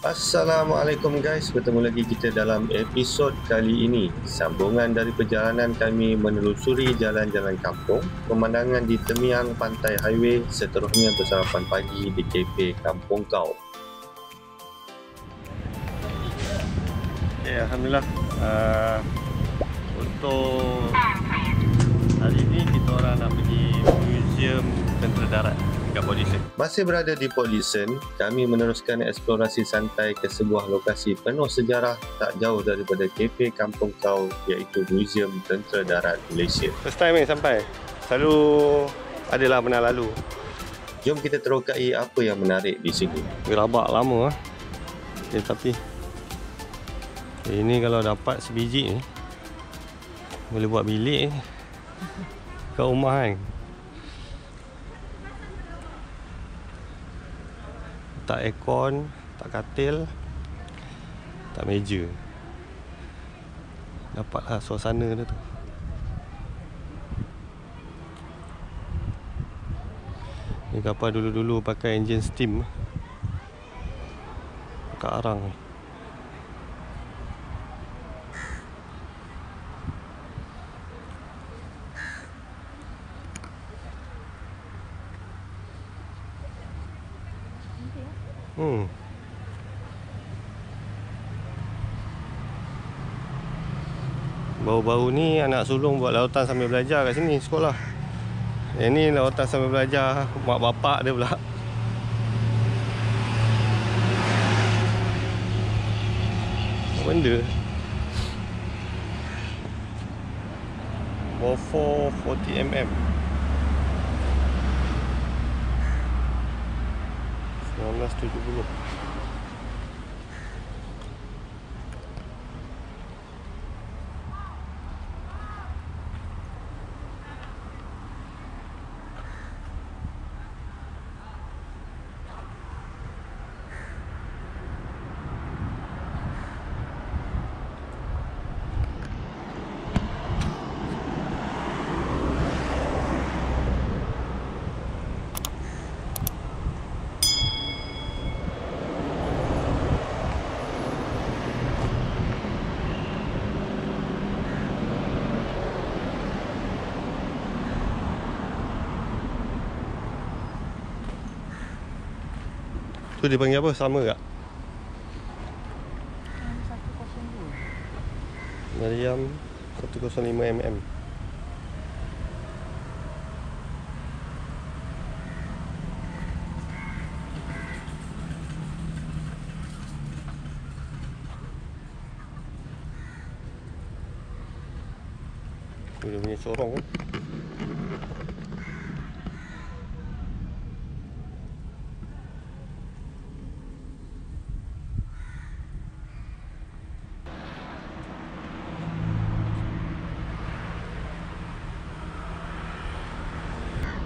Assalamualaikum guys, bertemu lagi kita dalam episod kali ini. Sambungan dari perjalanan kami menelusuri jalan-jalan kampung, pemandangan di temiang pantai highway, seterusnya bersarapan pagi di kafe Kampung Kau. Okay, Alhamdulillah. Untuk hari ini kita orang nak pergi Museum Tentera Darat dekat Port Dickson. Masih berada di Port Dickson, kami meneruskan eksplorasi santai ke sebuah lokasi penuh sejarah tak jauh daripada kafe Kampung Kau, iaitu Museum Tentera Darat Malaysia. First time sampai. Selalu adalah pernah lalu. Jom kita terokai apa yang menarik di sini. Gerabak lama tapi ini kalau dapat sebiji ni boleh buat bilik kat rumah kan. Tak aircon, tak katil, tak meja. Dapatlah suasana dia tu. Ni kapal dulu-dulu pakai enjin steam kat arang. Baru-baru ni anak sulung buat lautan sambil belajar kat sini sekolah. Yang ni lautan sambil belajar mak bapak dia pula. Apa benda? Bofo 40mm 1970. Tu dia panggil apa? Sama tak? 102 Mariam 105mm. Dia punya corong kan?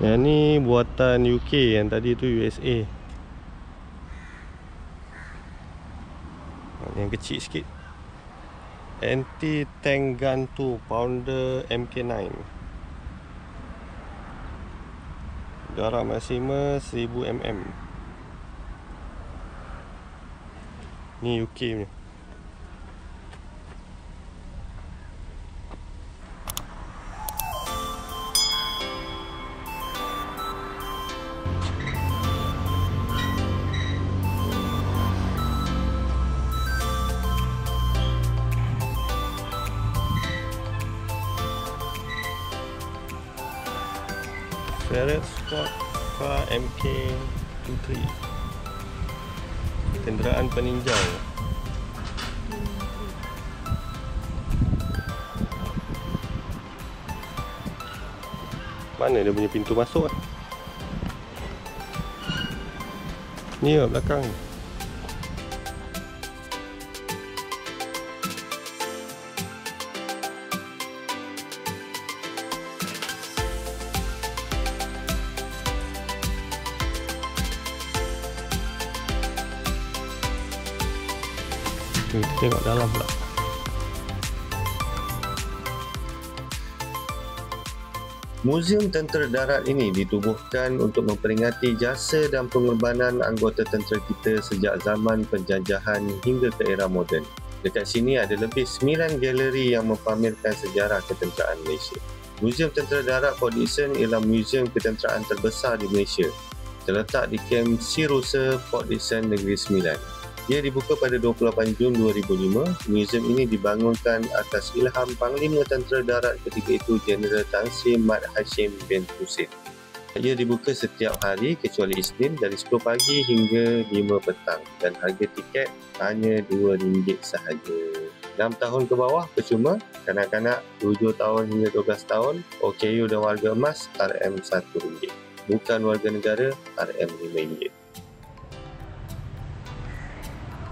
Yang ni buatan UK, yang tadi tu USA. Yang kecil sikit. Anti-tank gun 2 Pounder MK9. Jarak maksimum 1000mm. Ni UK punya. Ferret Sport Car MK23. Kenderaan peninjau. Mana dia punya pintu masuk? Ni lah belakang. Kita tengok dalam pula. Muzium Tentera Darat ini ditubuhkan untuk memperingati jasa dan pengorbanan anggota tentera kita sejak zaman penjajahan hingga ke era moden. Dekat sini ada lebih 9 galeri yang mempamerkan sejarah ketenteraan Malaysia. Muzium Tentera Darat Port Dickson ialah muzium ketenteraan terbesar di Malaysia. Terletak di Kem Sirusa, Port Dickson, Negeri Sembilan. Ia dibuka pada 28 Jun 2005. Muzium ini dibangunkan atas ilham Panglima Tentera Darat ketika itu Jeneral Tan Sri Mat Hashim bin Hussein. Ia dibuka setiap hari kecuali Isnin dari 10 pagi hingga 5 petang dan harga tiket hanya RM2 sahaja. 6 tahun ke bawah percuma, kanak-kanak 7 tahun hingga 12 tahun, OKU dan warga emas RM1. Bukan warga negara RM5.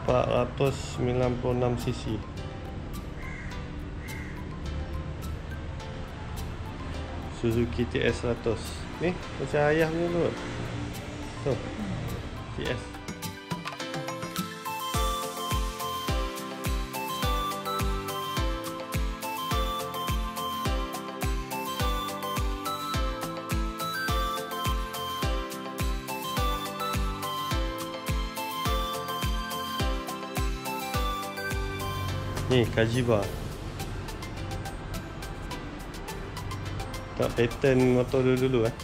496cc. Suzuki TS 100. Ni macam ayah punya tu. Tu. TS. Ni Kajiva. Tak pattern motor dulu dia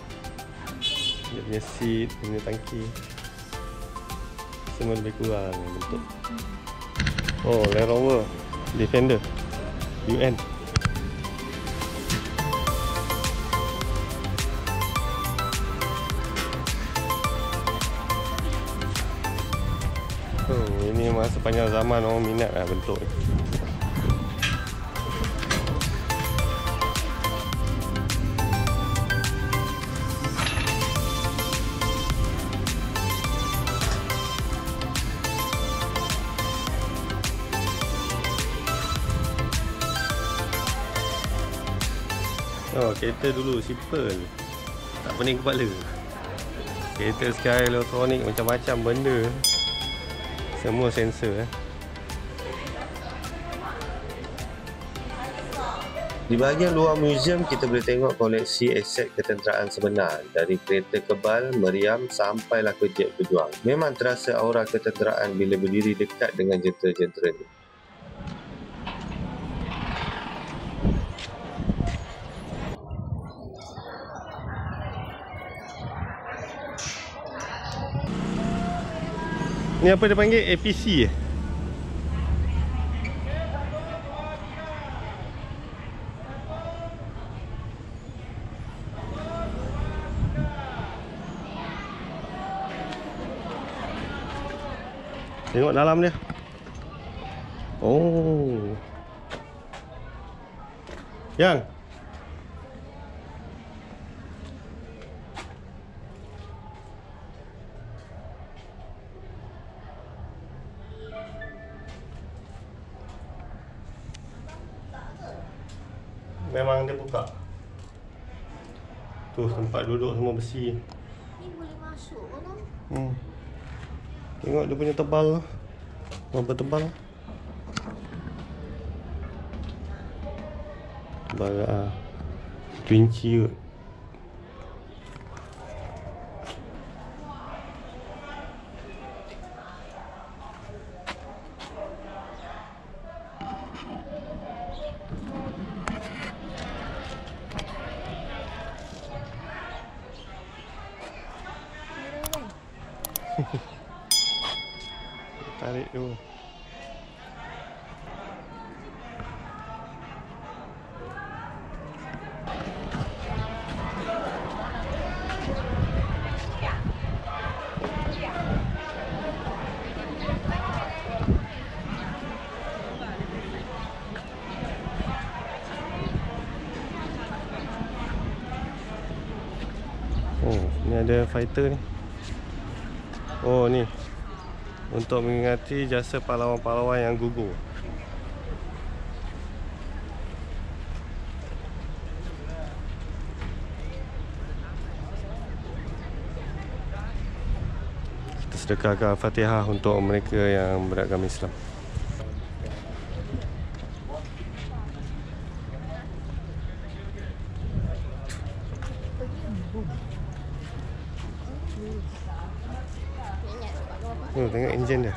punya seat, dia punya tangki semua lebih kurang bentuk. Oh, Land Rover Defender UN. Oh, ini masa sepanjang zaman orang minat lah bentuk ni. Oh, kereta dulu simple, tak pening kepala. Kereta sekarang elektronik macam-macam benda, semua sensor. Di bahagian luar muzium kita boleh tengok koleksi aset ketenteraan sebenar, dari kereta kebal, meriam sampailah ke jet pejuang. Memang terasa aura ketenteraan bila berdiri dekat dengan jentera-jentera ni. Ni apa dia panggil? APC Tengok dalam dia. Oh, Yang memang dia buka. Tu tempat duduk semua besi. Ni boleh masuk kan? Tengok dia punya tebal. Berapa tebal? Tebal lah. 1 inci kot. Tarik tu. Oh, ni ada fighter ni. Oh, ni untuk mengingati jasa pahlawan-pahlawan yang gugur. Kita sedekahkan Al-Fatihah untuk mereka yang beragama Islam. Oh, tengok enjin dia.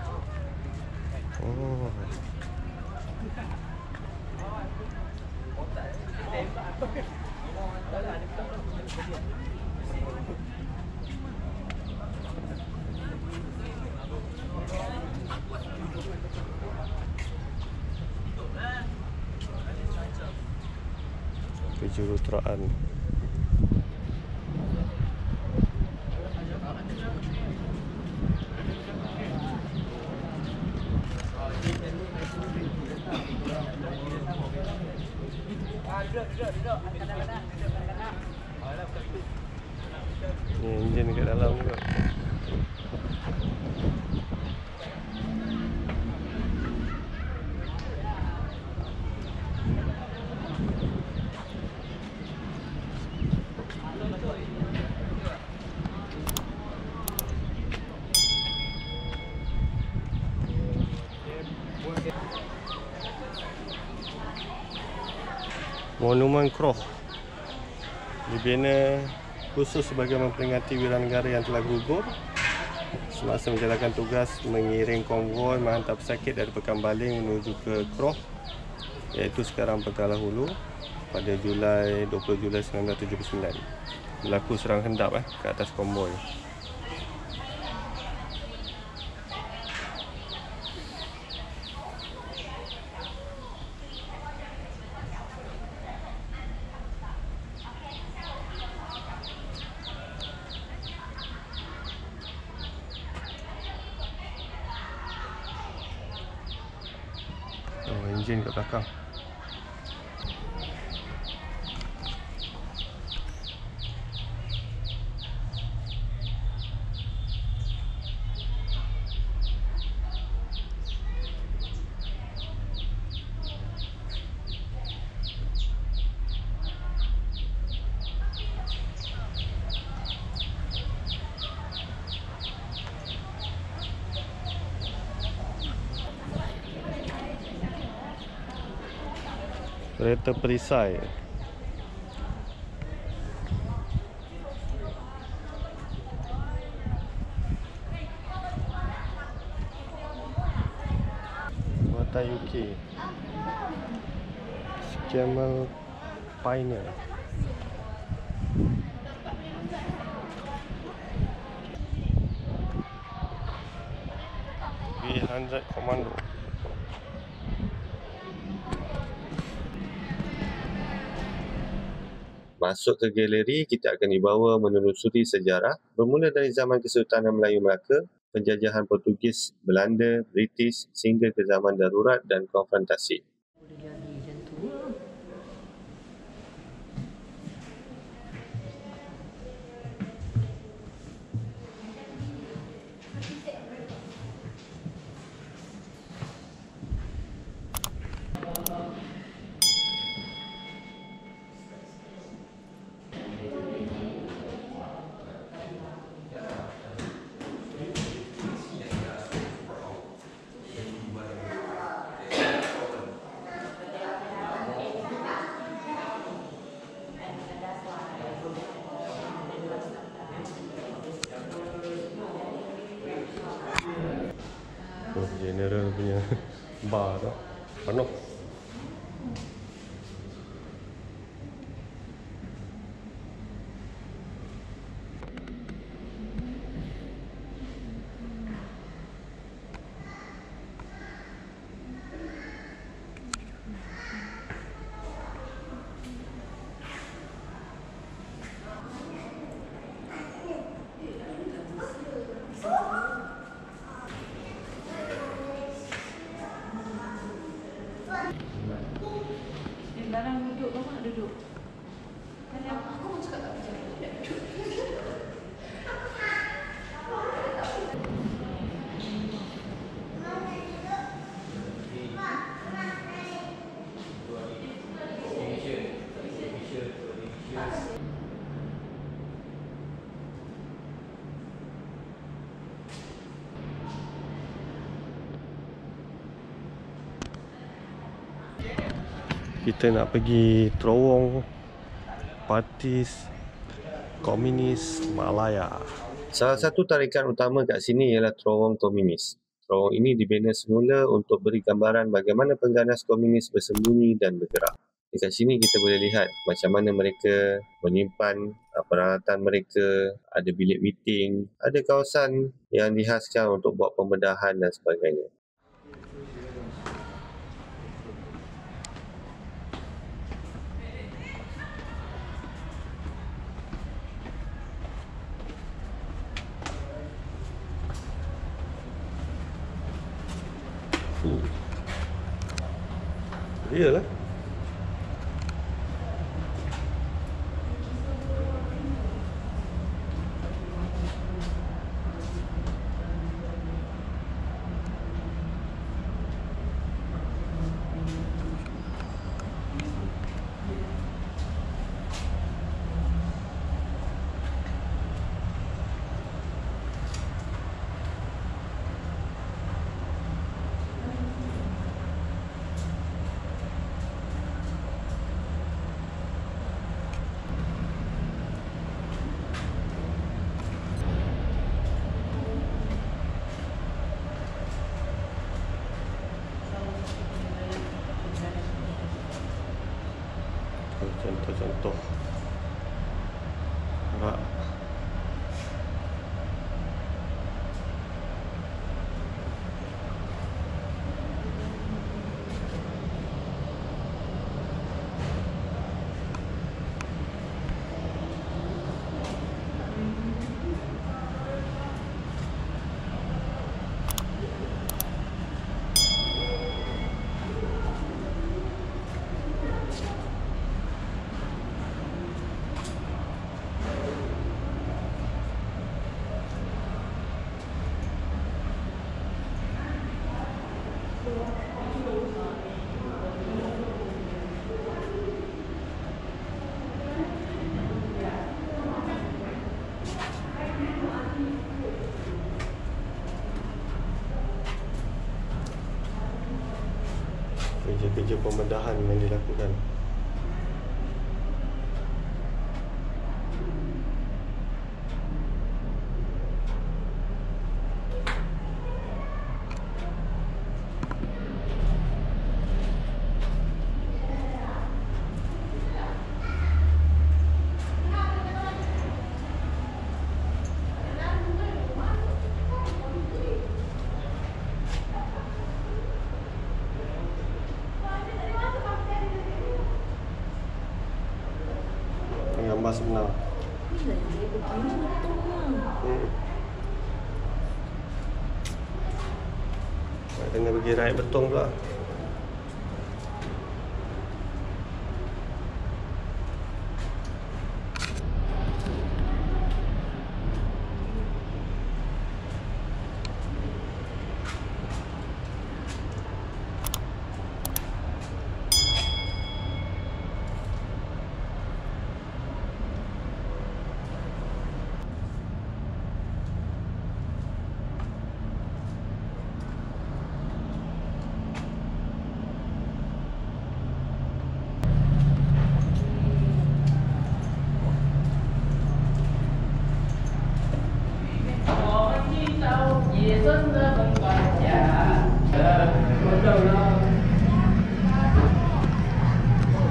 Oh. Juruteraan. Ni enjin dekat dalam juga. Monumen Kroh dibina khusus sebagai memperingati wiranegara yang telah gugur semasa menjalankan tugas mengiring konvoi menghantar pesakit dari Pekanbaling menuju ke Kroh, iaitu sekarang Pegalah Hulu, pada 20 Julai 1979. Berlaku serang hendap ke atas konvoi. Oh, enjin kat belakang. Kereta perisai. Buatan UK. Camel Pioneer. B100 Commando. Masuk ke galeri, kita akan dibawa menelusuri sejarah bermula dari zaman Kesultanan Melayu Melaka, penjajahan Portugis, Belanda, British sehingga ke zaman darurat dan konfrontasi. General punya bar tu penuh. Larang duduk, kamu nak duduk? Aku mau cakap tak percaya. Kita nak pergi terowong Parti Komunis Malaya. Salah satu tarikan utama kat sini ialah terowong komunis. Terowong ini dibina semula untuk beri gambaran bagaimana pengganas komunis bersembunyi dan bergerak. Dekat sini kita boleh lihat macam mana mereka menyimpan peralatan mereka, ada bilik meeting, ada kawasan yang dihaskan untuk buat pembedahan dan sebagainya. Iyalah. Contoh-contoh rak. Kerja-kerja pembedahan yang dilakukan. Gambar sebenar. Kena pergi raih betong pula.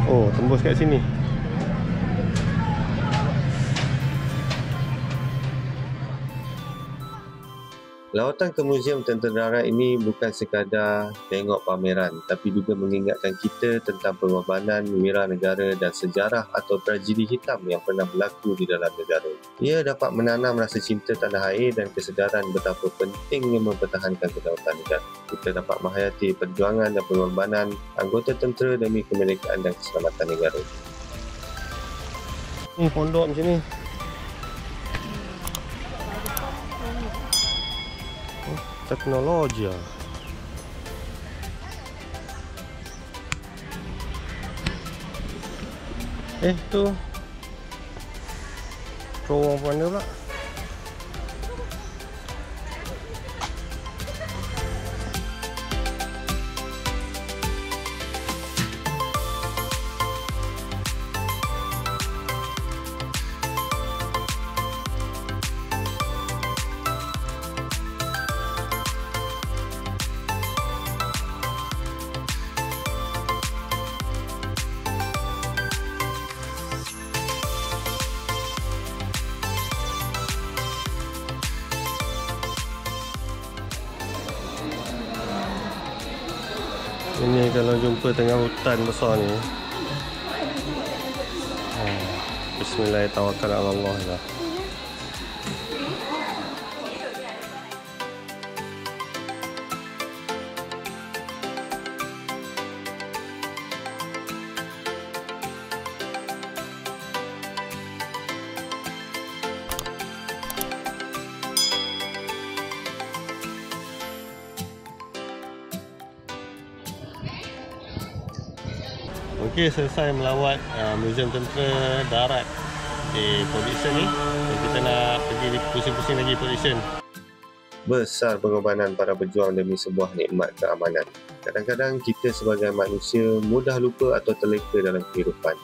Oh, tembus kat sini. Lawatan ke Muzium Tentera Darat ini bukan sekadar tengok pameran, tapi juga mengingatkan kita tentang pengorbanan wira negara dan sejarah atau tragedi hitam yang pernah berlaku di dalam negara. Ia dapat menanam rasa cinta tanah air dan kesedaran betapa pentingnya mempertahankan kedaulatan negara. Kita dapat menghayati perjuangan dan pengorbanan anggota tentera demi kemerdekaan dan keselamatan negara. Ni pondok macam ni. Teknologi. Tu terowong mana pula? Ini kalau jumpa tengah hutan besar ni. Bismillahirrahmanirrahim. Okey, selesai melawat Muzium Tentera Darat di Port Dickson ni. Kita nak pergi pusing-pusing lagi Port Dickson. Besar pengorbanan para pejuang demi sebuah nikmat keamanan. Kadang-kadang kita sebagai manusia mudah lupa atau terleka dalam kehidupan.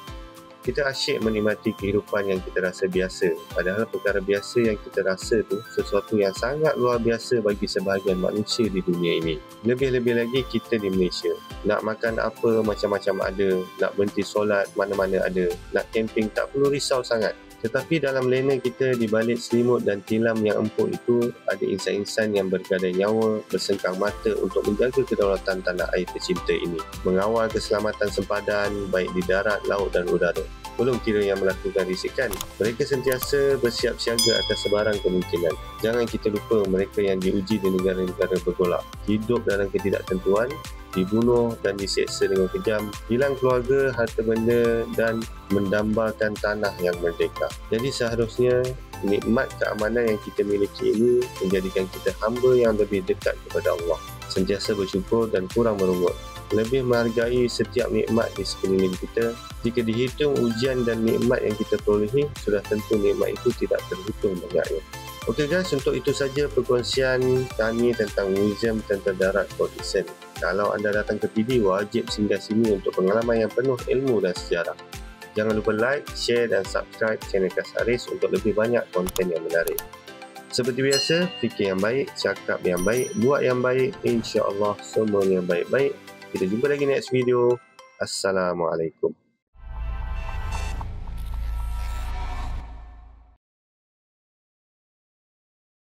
Kita asyik menikmati kehidupan yang kita rasa biasa. Padahal perkara biasa yang kita rasa tu sesuatu yang sangat luar biasa bagi sebahagian manusia di dunia ini. Lebih-lebih lagi kita di Malaysia. Nak makan apa macam-macam ada. Nak berhenti solat mana-mana ada. Nak camping tak perlu risau sangat. Tetapi dalam lena kita di balik selimut dan tilam yang empuk itu ada insan-insan yang bergadai nyawa, bersengkang mata untuk menjaga kedaulatan tanah air tercinta ini. Mengawal keselamatan sempadan baik di darat, laut dan udara. Belum kira yang melakukan risikan. Mereka sentiasa bersiap siaga atas sebarang kemungkinan. Jangan kita lupa mereka yang diuji di negara-negara bergolak. Hidup dalam ketidaktentuan, dibunuh dan diseksa dengan kejam, hilang keluarga, harta benda dan mendambakan tanah yang merdeka. Jadi seharusnya nikmat keamanan yang kita miliki ini menjadikan kita hamba yang lebih dekat kepada Allah. Sentiasa bersyukur dan kurang merungut. Lebih menghargai setiap nikmat di sekeliling kita. Jika dihitung ujian dan nikmat yang kita perolehi, sudah tentu nikmat itu tidak terhitung banyaknya. Okey guys, untuk itu saja perkongsian kami tentang Muzium Tentera Darat Port Dickson. Kalau anda datang ke PD, wajib singgah sini untuk pengalaman yang penuh ilmu dan sejarah. Jangan lupa like, share dan subscribe channel Kasaris untuk lebih banyak konten yang menarik. Seperti biasa, fikir yang baik, cakap yang baik, buat yang baik, insya-Allah semua yang baik-baik. Kita jumpa lagi next video. Assalamualaikum.